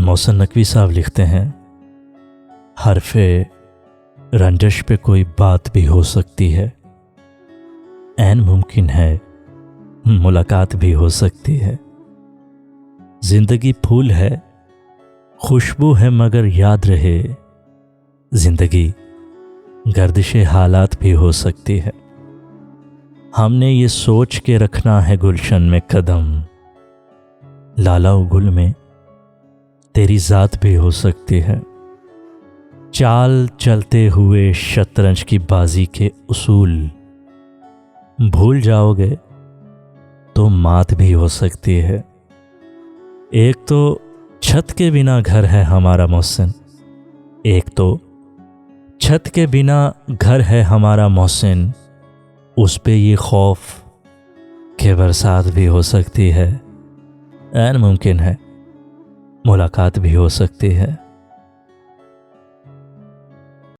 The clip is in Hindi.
मोहसिन नकवी साहब लिखते हैं, हरफे रंजश पे कोई बात भी हो सकती है, ऐन मुमकिन है मुलाकात भी हो सकती है। जिंदगी फूल है, खुशबू है, मगर याद रहे जिंदगी गर्दिशे हालात भी हो सकती है। हमने ये सोच के रखना है गुलशन में कदम, लालाओ गुल में तेरी ज़ात भी हो सकती है। चाल चलते हुए शतरंज की बाजी के उसूल भूल जाओगे तो मात भी हो सकती है। एक तो छत के बिना घर है हमारा मोहसिन, एक तो छत के बिना घर है हमारा मोहसिन, उस पे ये खौफ कि बरसात भी हो सकती है, ऐन मुमकिन है मुलाकात भी हो सकती है।